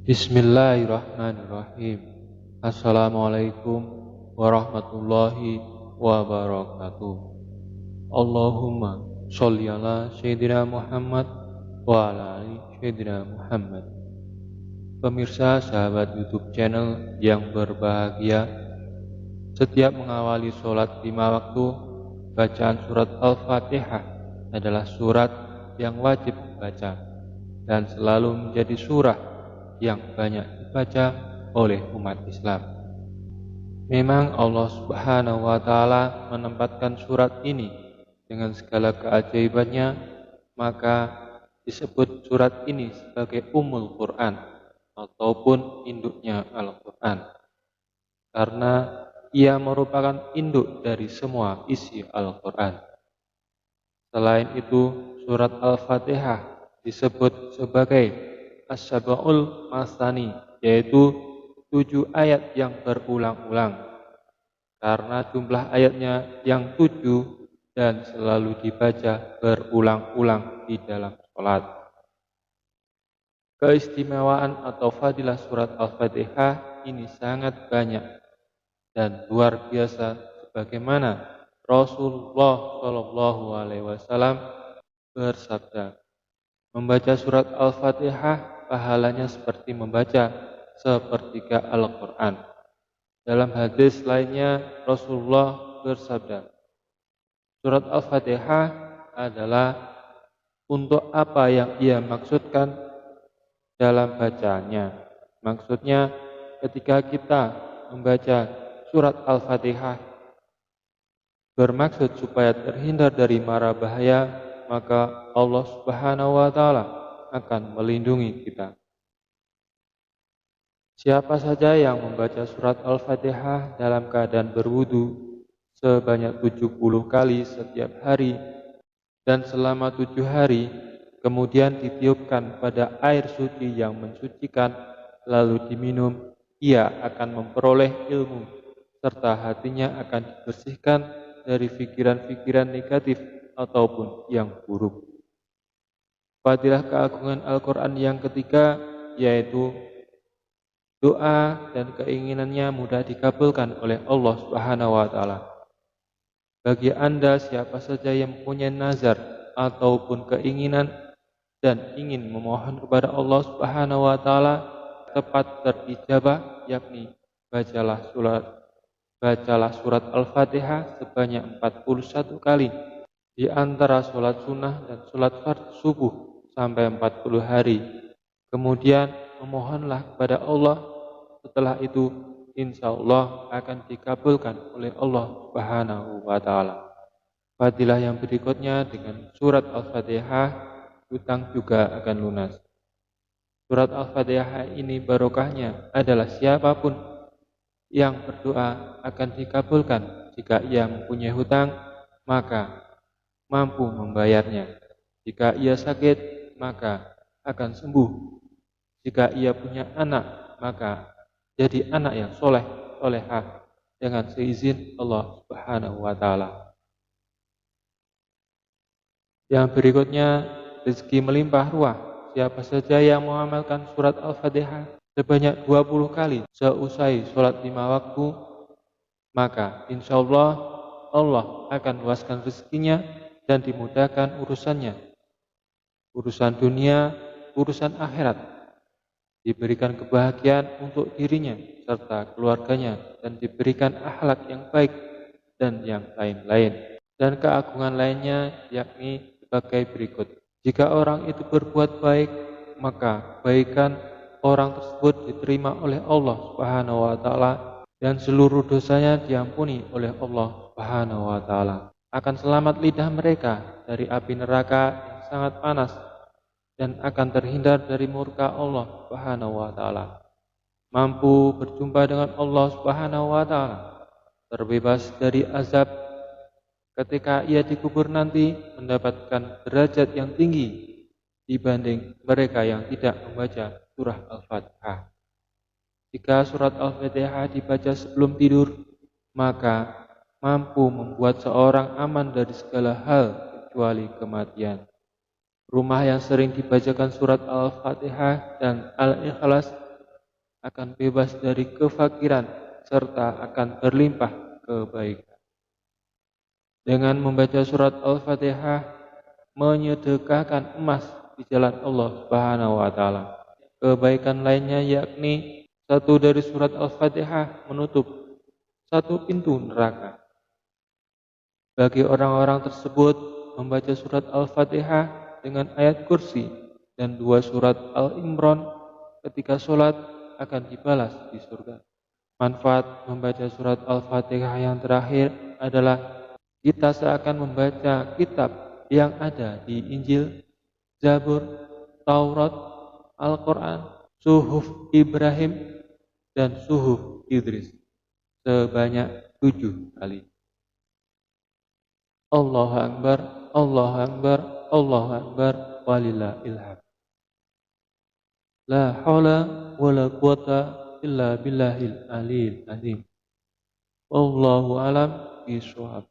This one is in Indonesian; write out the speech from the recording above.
Bismillahirrahmanirrahim. Assalamualaikum warahmatullahi wabarakatuh. Allahumma sholli ala Sayyidina Muhammad wa ala ali Sayyidina Muhammad. Pemirsa sahabat YouTube channel yang berbahagia, setiap mengawali sholat 5 waktu, bacaan surat Al-Fatihah adalah surat yang wajib dibaca dan selalu menjadi surah yang banyak dibaca oleh umat Islam. Memang Allah Subhanahu wa Ta'ala menempatkan surat ini dengan segala keajaibannya, maka disebut surat ini sebagai Ummul Quran ataupun induknya Al-Quran, karena ia merupakan induk dari semua isi Al-Quran. Selain itu, surat Al-Fatihah disebut sebagai As-Sab'ul Masani, yaitu 7 ayat yang berulang-ulang, karena jumlah ayatnya yang 7 dan selalu dibaca berulang-ulang di dalam sholat. Keistimewaan atau fadilah surat Al-Fatihah ini sangat banyak dan luar biasa, sebagaimana Rasulullah SAW bersabda, membaca surat Al-Fatihah pahalanya seperti membaca sepertiga Al-Quran. Dalam hadis lainnya, Rasulullah bersabda, surat Al-Fatihah adalah untuk apa yang ia maksudkan dalam bacanya. Maksudnya, ketika kita membaca surat Al-Fatihah bermaksud supaya terhindar dari mara bahaya, maka Allah Subhanahu wa Ta'ala akan melindungi kita. Siapa saja yang membaca surat Al-Fatihah dalam keadaan berwudu sebanyak 70 kali setiap hari dan selama 7 hari, kemudian ditiupkan pada air suci yang mensucikan lalu diminum, ia akan memperoleh ilmu serta hatinya akan dibersihkan dari pikiran-pikiran negatif ataupun yang buruk. Fadilah keagungan Al-Quran yang ketiga, yaitu doa dan keinginannya mudah dikabulkan oleh Allah Subhanahu wa Ta'ala. Bagi Anda siapa saja yang mempunyai nazar ataupun keinginan dan ingin memohon kepada Allah Subhanahu wa Ta'ala tepat terijabah, yakni bacalah surat Al-Fatihah sebanyak 41 kali di antara sholat sunnah dan sholat fardhu subuh sampai 40 hari. Kemudian memohonlah kepada Allah. Setelah itu insya Allah akan dikabulkan oleh Allah Subhanahu wa Ta'ala. Fadilah yang berikutnya, dengan surat Al-Fatihah hutang juga akan lunas. Surat Al-Fatihah ini barokahnya adalah siapapun yang berdoa akan dikabulkan. Jika ia mempunyai hutang, maka mampu membayarnya. Jika ia sakit, maka akan sembuh. Jika ia punya anak, maka jadi anak yang solehah dengan seizin Allah Subhanahu wa Ta'ala. Yang berikutnya, rezeki melimpah ruah. Siapa saja yang mengamalkan surat Al-Fatihah sebanyak 20 kali seusai sholat 5 waktu, maka insya Allah akan luaskan rezekinya dan dimudahkan urusannya, urusan dunia, urusan akhirat, diberikan kebahagiaan untuk dirinya serta keluarganya, dan diberikan akhlak yang baik dan yang lain-lain. Dan keagungan lainnya yakni sebagai berikut. Jika orang itu berbuat baik, maka kebaikan orang tersebut diterima oleh Allah Subhanahu wa Ta'ala dan seluruh dosanya diampuni oleh Allah Subhanahu wa Ta'ala. Akan selamat lidah mereka dari api neraka yang sangat panas dan akan terhindar dari murka Allah Subhanahu wa Ta'ala. Mampu berjumpa dengan Allah Subhanahu wa Ta'ala, terbebas dari azab ketika ia dikubur nanti, mendapatkan derajat yang tinggi dibanding mereka yang tidak membaca surah Al-Fatihah. Jika surat Al-Fatihah dibaca sebelum tidur, maka mampu membuat seorang aman dari segala hal kecuali kematian. Rumah yang sering dibacakan surat Al-Fatihah dan Al-Ikhlas akan bebas dari kefakiran serta akan berlimpah kebaikan. Dengan membaca surat Al-Fatihah, menyedekahkan emas di jalan Allah Subhanahu wa taala. Kebaikan lainnya yakni satu dari surat Al-Fatihah menutup satu pintu neraka. Bagi orang-orang tersebut, membaca surat Al-Fatihah dengan ayat kursi dan 2 surat Al-Imran ketika sholat akan dibalas di surga. Manfaat membaca surat Al-Fatihah yang terakhir adalah kita seakan membaca kitab yang ada di Injil, Zabur, Taurat, Al-Quran, Suhuf Ibrahim, dan Suhuf Idris sebanyak 7 kali. Allahu Akbar, Allahu Akbar, Allahu Akbar, walillahil hamd. La haula wala quwata illa billahil aliyil azim. Wallahu alam bishawab.